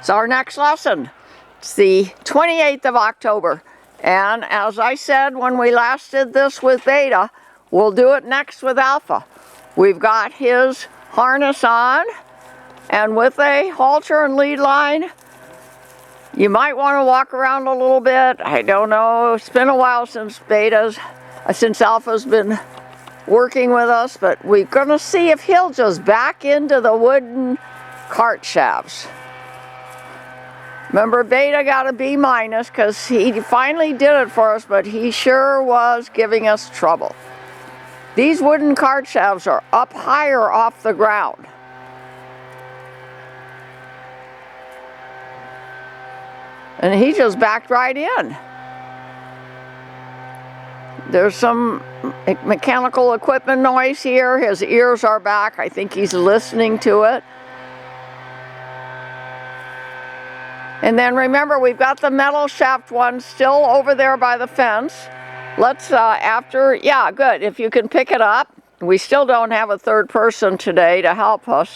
It's our next lesson. It's the 28th of October. And as I said when we last did this with Beta, we'll do it next with Alpha. We've got his harness on, and with a halter and lead line, you might want to walk around a little bit. I don't know, it's been a while since Alpha's been working with us, but we're gonna see if he'll just back into the wooden cart shafts. Remember, Beta got a B- because he finally did it for us, but he sure was giving us trouble. These wooden cart shafts are up higher off the ground. And he just backed right in. There's some mechanical equipment noise here. His ears are back. I think he's listening to it. And then remember, we've got the metal shaft one still over there by the fence. Let's, yeah, good. If you can pick it up. We still don't have a third person today to help us.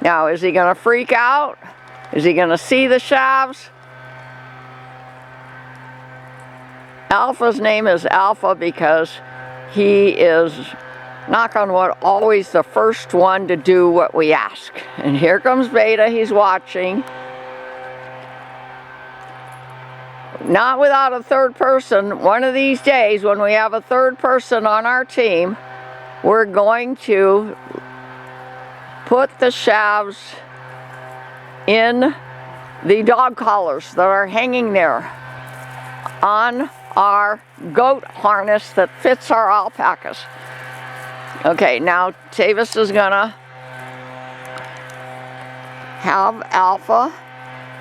Now, is he going to freak out? Is he going to see the shafts? Alpha's name is Alpha because he is, knock on wood, always the first one to do what we ask. And here comes Beta, he's watching. Not without a third person. One of these days when we have a third person on our team, we're going to put the shafts in the dog collars that are hanging there on our goat harness that fits our alpacas. Okay, now Tavis is gonna have Alpha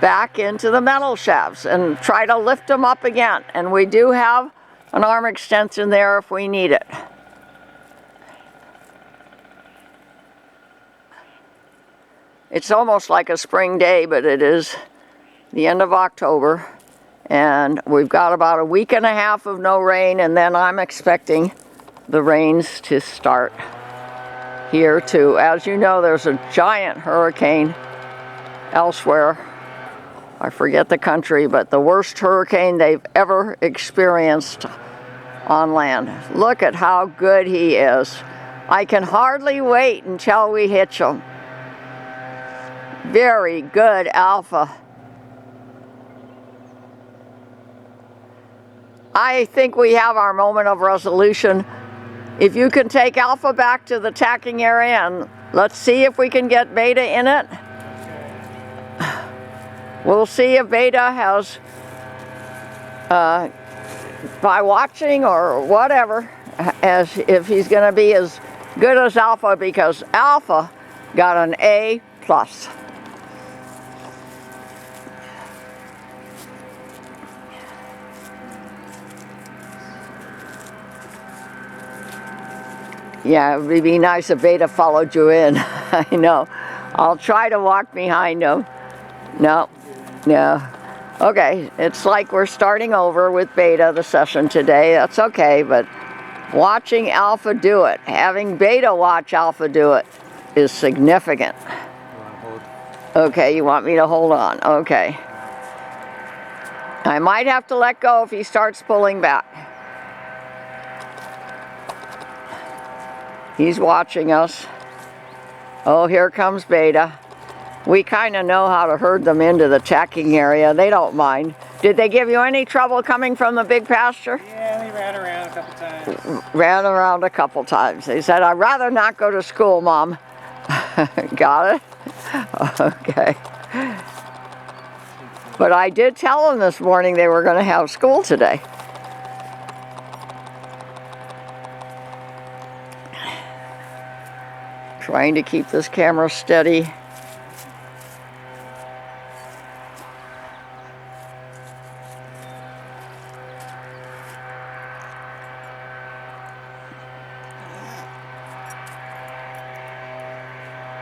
back into the metal shafts and try to lift them up again. And we do have an arm extension there if we need it. It's almost like a spring day, but it is the end of October. And we've got about a week and a half of no rain, and then I'm expecting the rains to start here too. As you know, there's a giant hurricane elsewhere. I forget the country, but the worst hurricane they've ever experienced on land. Look at how good he is. I can hardly wait until we hitch him. Very good, Alpha. I think we have our moment of resolution. If you can take Alpha back to the tacking area, and let's see if we can get Beta in it. We'll see if Beta has, by watching or whatever, as if he's going to be as good as Alpha, because Alpha got an A+. Yeah, it would be nice if Beta followed you in. I know. I'll try to walk behind him. No. Okay, it's like we're starting over with Beta the session today. That's okay, but watching Alpha do it, having Beta watch Alpha do it is significant. You want to hold? Okay, you want me to hold on? Okay. I might have to let go if he starts pulling back. He's watching us. Oh, here comes Beta. We kind of know how to herd them into the tacking area. They don't mind. Did they give you any trouble coming from the big pasture? Yeah, they ran around a couple times. Ran around a couple times. They said, I'd rather not go to school, Mom. Got it? Okay. But I did tell them this morning they were going to have school today. Trying to keep this camera steady.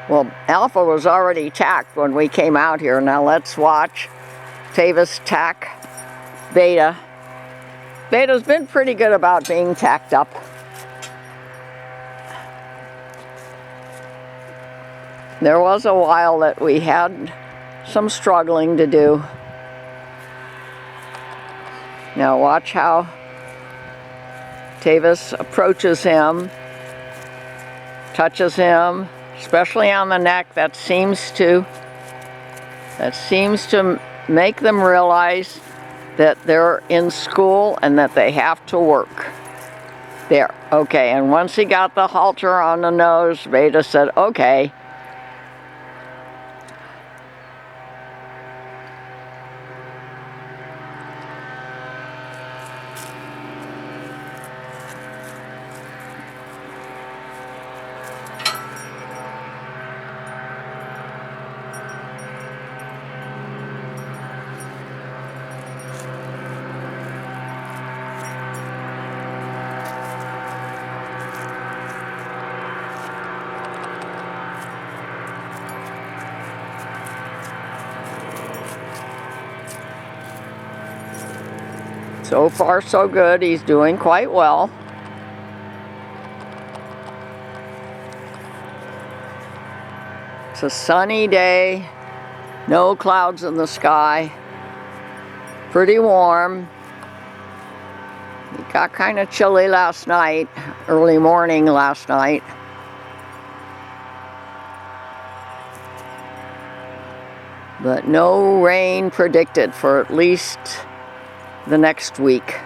Well, Alpha was already tacked when we came out here. Now let's watch Tavis tack Beta. Beta's been pretty good about being tacked up. There was a while that we had some struggling to do. Now watch how Tavis approaches him, touches him, especially on the neck. That seems to make them realize that they're in school and that they have to work. There, okay, and once he got the halter on the nose, Beta said, okay. So far, so good. He's doing quite well. It's a sunny day, no clouds in the sky, pretty warm. It got kind of chilly last night, early morning last night. But no rain predicted for at least the next week.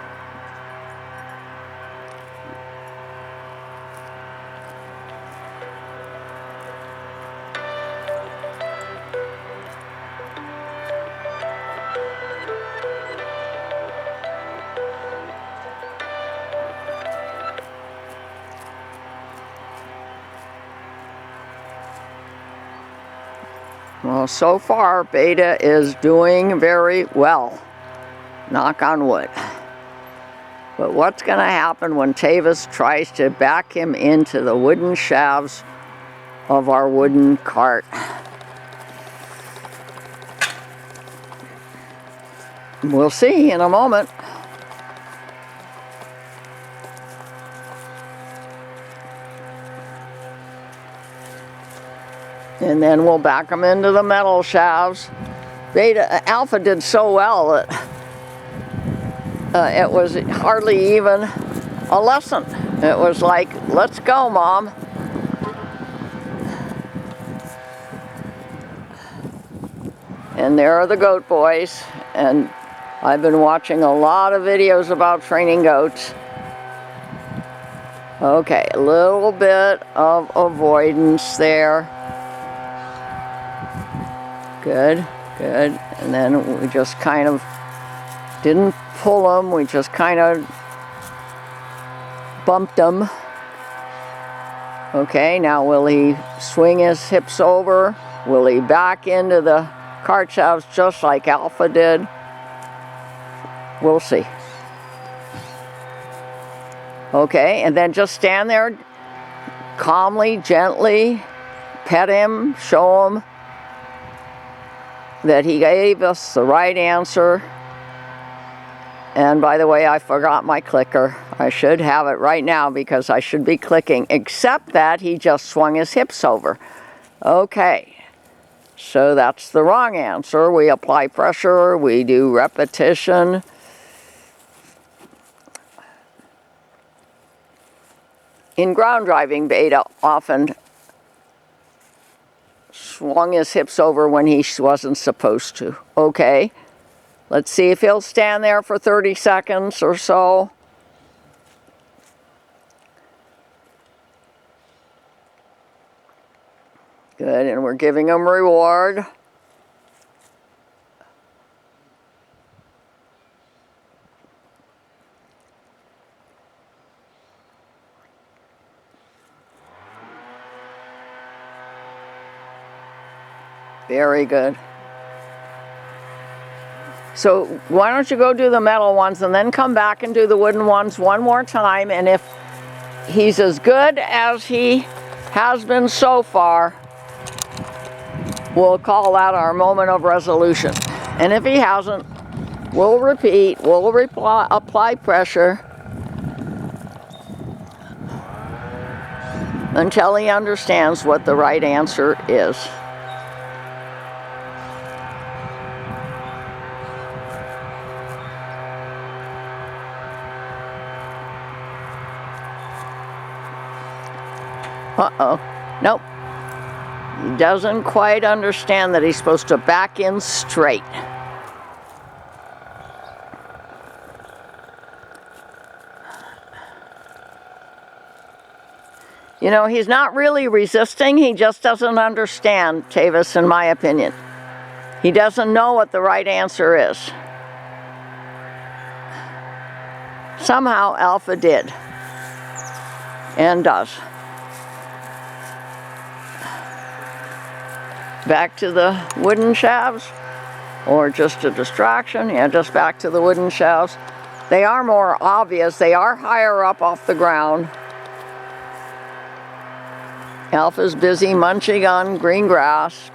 Well, so far, Beta is doing very well. Knock on wood. But what's going to happen when Tavis tries to back him into the wooden shafts of our wooden cart? We'll see in a moment. And then we'll back him into the metal shafts. Alpha did so well that it was hardly even a lesson. It was like, let's go, Mom. And there are the goat boys. And I've been watching a lot of videos about training goats. Okay, a little bit of avoidance there. Good, good. And then we just kind of didn't pull him, we just kind of bumped him. Okay, now will he swing his hips over? Will he back into the cart shafts just like Alpha did? We'll see. Okay, and then just stand there calmly, gently, pet him, show him that he gave us the right answer. And by the way, I forgot my clicker. I should have it right now because I should be clicking, except that he just swung his hips over. Okay, so that's the wrong answer. We apply pressure, we do repetition. In ground driving, Beta often swung his hips over when he wasn't supposed to. Okay. Let's see if he'll stand there for 30 seconds or so. Good, and we're giving him reward. Very good. So why don't you go do the metal ones and then come back and do the wooden ones one more time, and if he's as good as he has been so far, we'll call that our moment of resolution. And if he hasn't, we'll repeat, we'll apply pressure until he understands what the right answer is. Uh-oh. Nope. He doesn't quite understand that he's supposed to back in straight. You know, he's not really resisting, he just doesn't understand, Tavis, in my opinion. He doesn't know what the right answer is. Somehow Alpha did. And does. Back to the wooden shafts, or just a distraction? Yeah, just back to the wooden shafts. They are more obvious. They are higher up off the ground. Alpha's busy munching on green grass.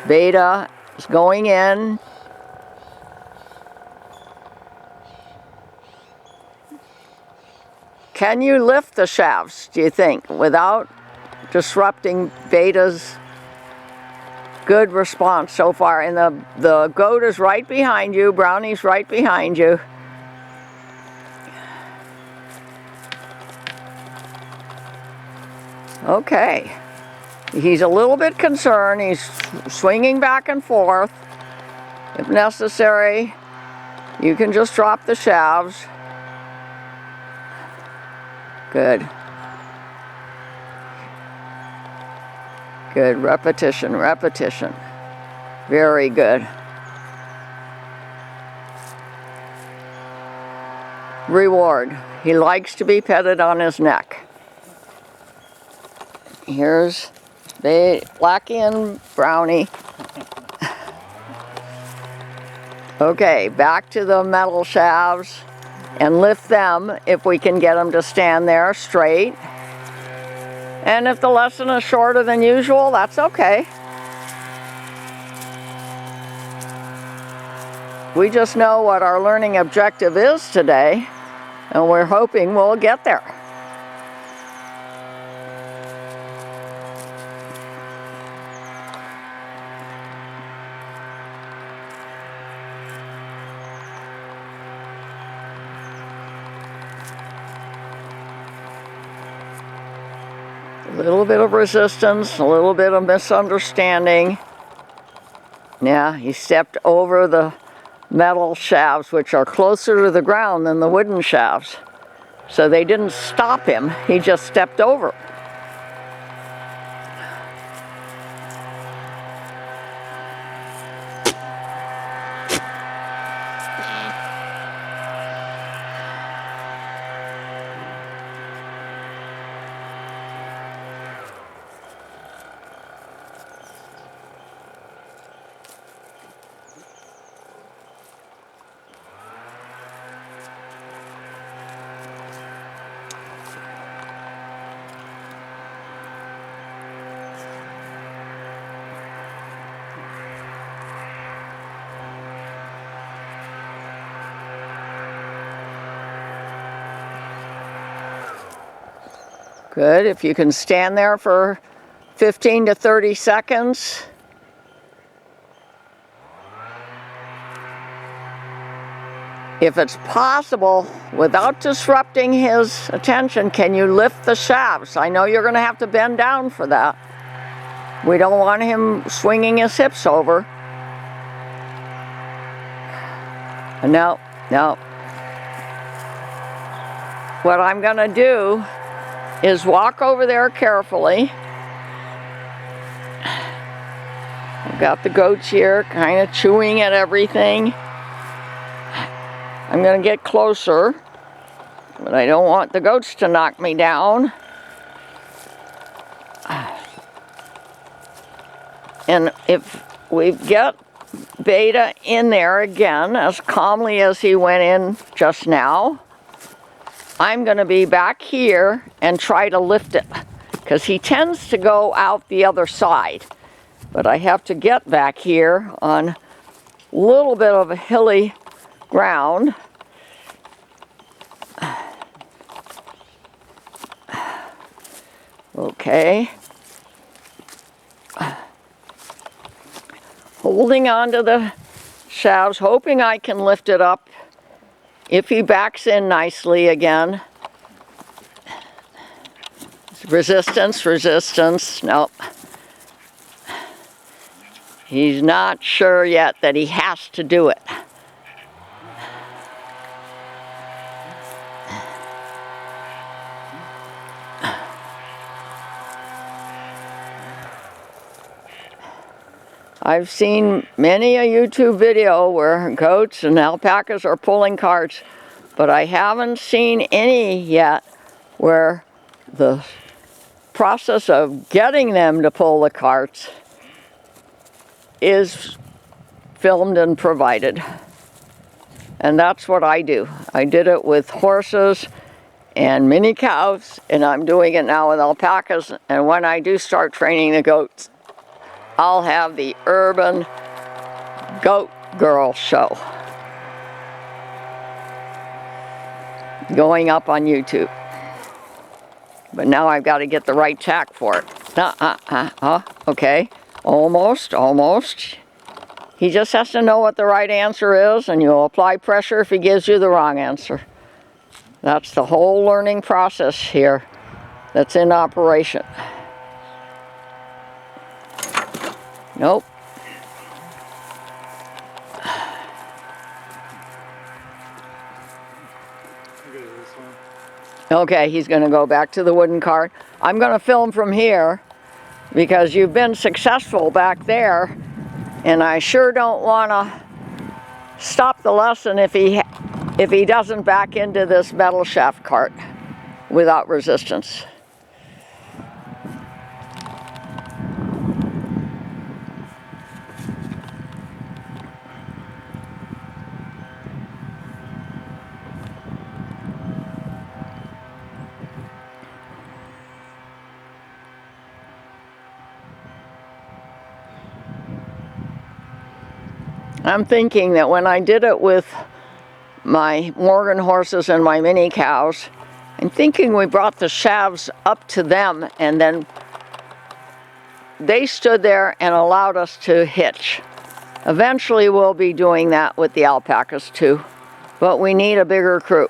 Beta is going in. Can you lift the shafts, do you think, without disrupting Beta's good response so far? And the goat is right behind you. Brownie's right behind you. Okay. He's a little bit concerned. He's swinging back and forth. If necessary, you can just drop the shafts. Good. Good. Repetition, repetition. Very good. Reward. He likes to be petted on his neck. Here's Blackie and Brownie. Okay, back to the metal shafts and lift them if we can get them to stand there straight. And if the lesson is shorter than usual, that's okay. We just know what our learning objective is today, and we're hoping we'll get there. A little bit of resistance, a little bit of misunderstanding. Yeah, he stepped over the metal shafts, which are closer to the ground than the wooden shafts. So they didn't stop him, he just stepped over. Good, if you can stand there for 15 to 30 seconds. If it's possible, without disrupting his attention, can you lift the shafts? I know you're going to have to bend down for that. We don't want him swinging his hips over. No, no. What I'm going to do is walk over there carefully. I've got the goats here kind of chewing at everything. I'm going to get closer, but I don't want the goats to knock me down. And if we get Beta in there again, as calmly as he went in just now, I'm going to be back here and try to lift it, because he tends to go out the other side. But I have to get back here on a little bit of a hilly ground. Okay. Holding on to the shafts, hoping I can lift it up if he backs in nicely again. Resistance, resistance. Nope. He's not sure yet that he has to do it. I've seen many a YouTube video where goats and alpacas are pulling carts, but I haven't seen any yet where the process of getting them to pull the carts is filmed and provided. And that's what I do. I did it with horses and mini cows, and I'm doing it now with alpacas. And when I do start training the goats, I'll have the Urban Goat Girl Show going up on YouTube. But now I've got to get the right tack for it. Okay, almost. He just has to know what the right answer is, and you'll apply pressure if he gives you the wrong answer. That's the whole learning process here that's in operation. Nope. Okay, he's going to go back to the wooden cart. I'm going to film from here because you've been successful back there, and I sure don't want to stop the lesson if he doesn't back into this metal shaft cart without resistance. I'm thinking that when I did it with my Morgan horses and my mini cows, I'm thinking we brought the shafts up to them, and then they stood there and allowed us to hitch. Eventually we'll be doing that with the alpacas too, but we need a bigger crew.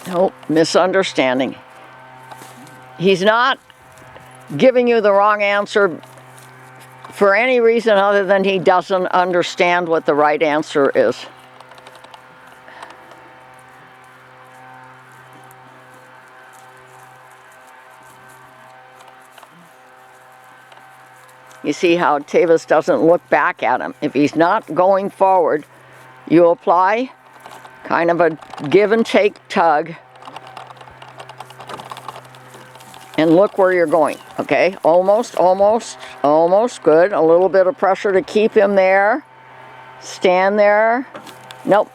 Nope, misunderstanding. He's not giving you the wrong answer for any reason other than he doesn't understand what the right answer is. You see how Tavis doesn't look back at him. If he's not going forward, you apply kind of a give and take tug, and look where you're going. Okay, almost, good. A little bit of pressure to keep him there. Stand there. Nope.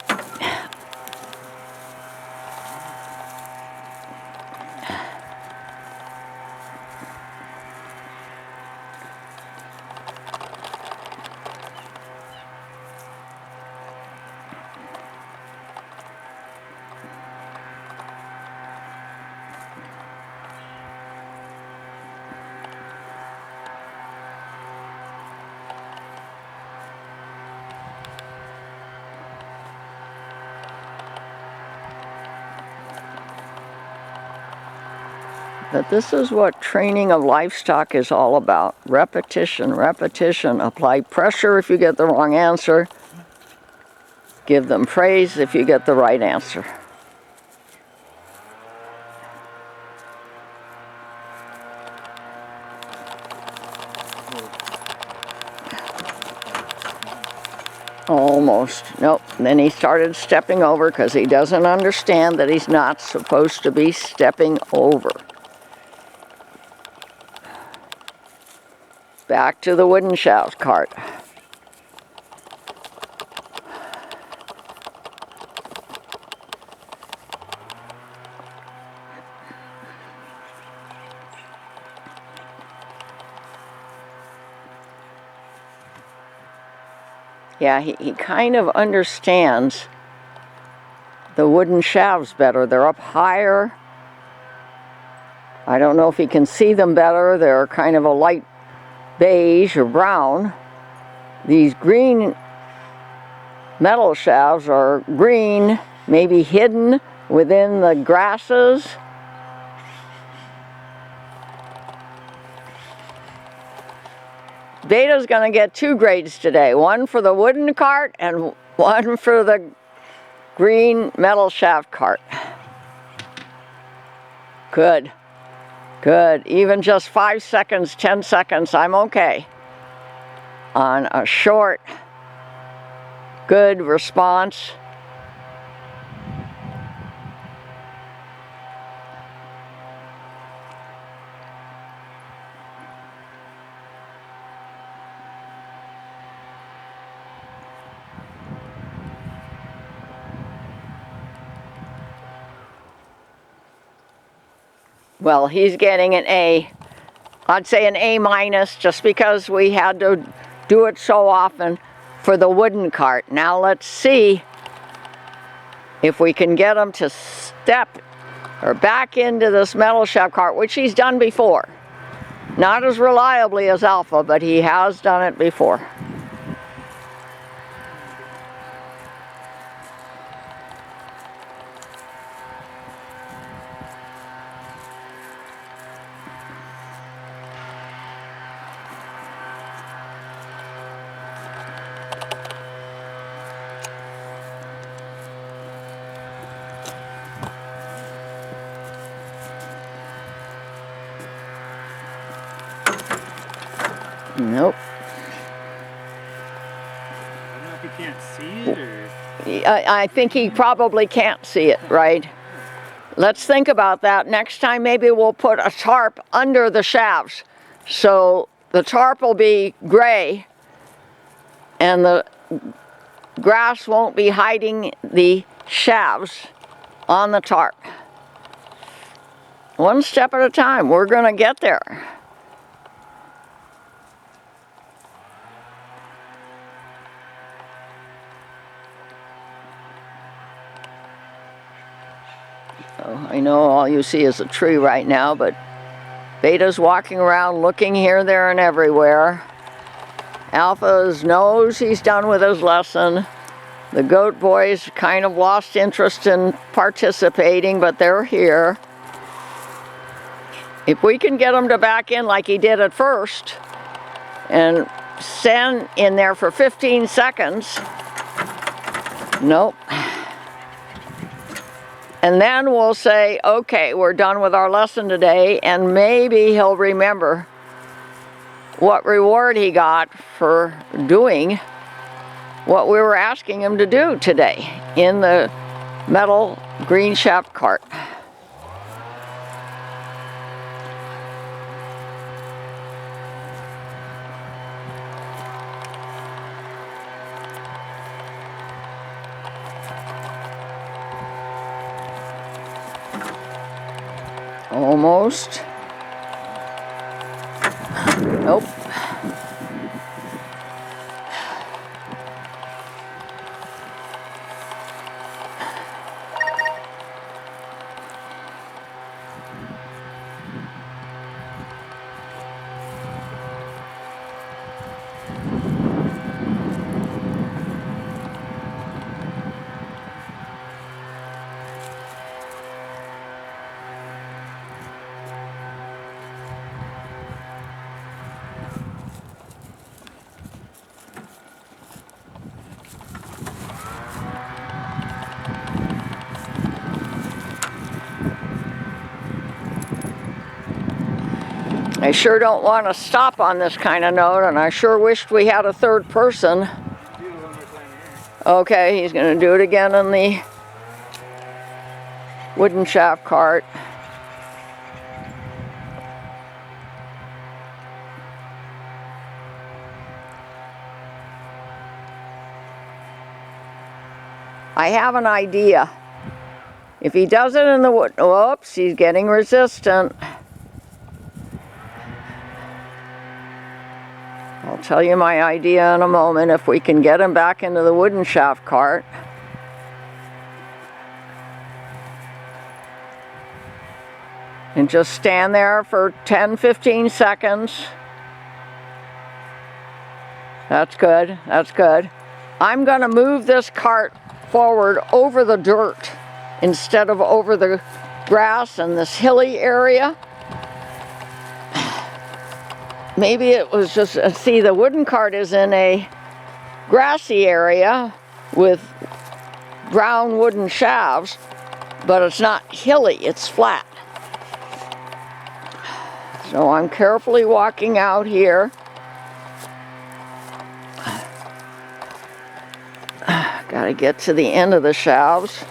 But this is what training of livestock is all about. Repetition, repetition. Apply pressure if you get the wrong answer. Give them praise if you get the right answer. Almost. Nope. Then he started stepping over because he doesn't understand that he's not supposed to be stepping over. Back to the wooden shaft cart. Yeah, he kind of understands the wooden shafts better. They're up higher. I don't know if he can see them better. They're kind of a light beige or brown. These green metal shafts are green, maybe hidden within the grasses. Beta's going to get 2 grades today, one for the wooden cart and one for the green metal shaft cart. Good, good. Even just 5 seconds, 10 seconds, I'm okay on a short, good response. Well, he's getting an A. I'd say an A minus just because we had to do it so often for the wooden cart. Now let's see if we can get him to step or back into this metal shaft cart, which he's done before. Not as reliably as Alpha, but he has done it before. Nope. I don't know if you can't see it or... I think he probably can't see it, right? Let's think about that. Next time maybe we'll put a tarp under the shafts. So the tarp will be gray and the grass won't be hiding the shafts on the tarp. One step at a time. We're going to get there. I know all you see is a tree right now, but Beta's walking around looking here, there, and everywhere. Alpha's knows he's done with his lesson. The goat boys kind of lost interest in participating, but they're here. If we can get him to back in like he did at first and stand in there for 15 seconds, nope. And then we'll say, okay, we're done with our lesson today, and maybe he'll remember what reward he got for doing what we were asking him to do today in the metal green shaft cart. Almost. Nope. I sure don't want to stop on this kind of note, and I sure wished we had a third person. Okay, he's going to do it again on the wooden shaft cart. I have an idea. If he does it in the wood, whoops, he's getting resistant. I'll tell you my idea in a moment if we can get him back into the wooden shaft cart. And just stand there for 10-15 seconds. That's good. That's good. I'm going to move this cart forward over the dirt instead of over the grass and this hilly area. Maybe it was just, see, the wooden cart is in a grassy area with brown wooden shafts, but it's not hilly, it's flat. So I'm carefully walking out here. Got to get to the end of the shafts.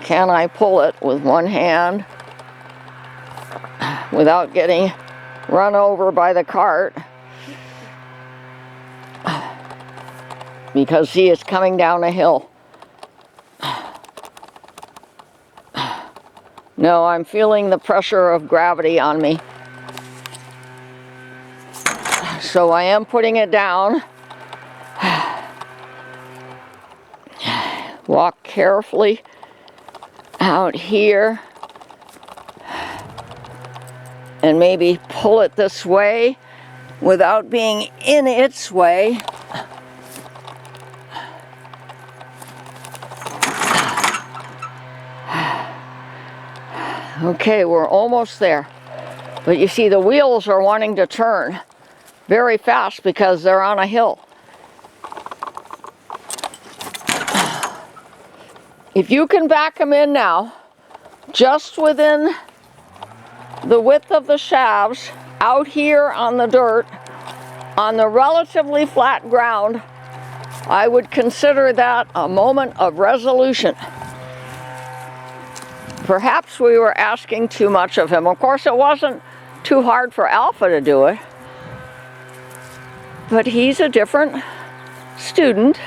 Can I pull it with one hand without getting run over by the cart? Because see, it's coming down a hill. No, I'm feeling the pressure of gravity on me. So I am putting it down. Walk carefully out here. And maybe pull it this way without being in its way. Okay, we're almost there. But you see, the wheels are wanting to turn very fast because they're on a hill. If you can back them in now, just within the width of the shafts, out here on the dirt, on the relatively flat ground, I would consider that a moment of resolution. Perhaps we were asking too much of him. Of course, it wasn't too hard for Alpha to do it, but he's a different student.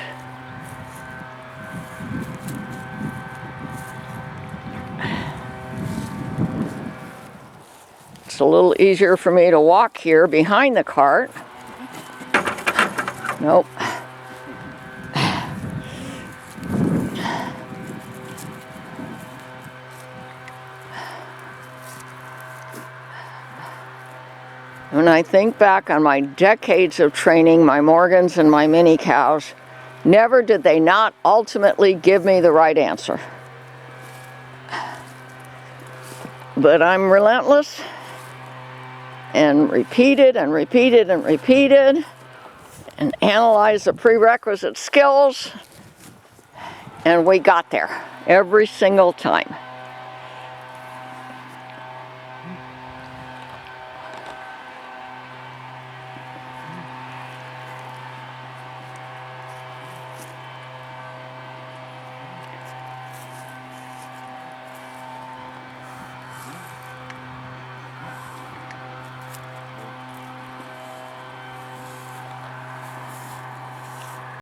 It's a little easier for me to walk here behind the cart. Nope. When I think back on my decades of training, my Morgans and my mini cows, never did they not ultimately give me the right answer. But I'm relentless and repeated and repeated and repeated and analyze the prerequisite skills, and we got there every single time.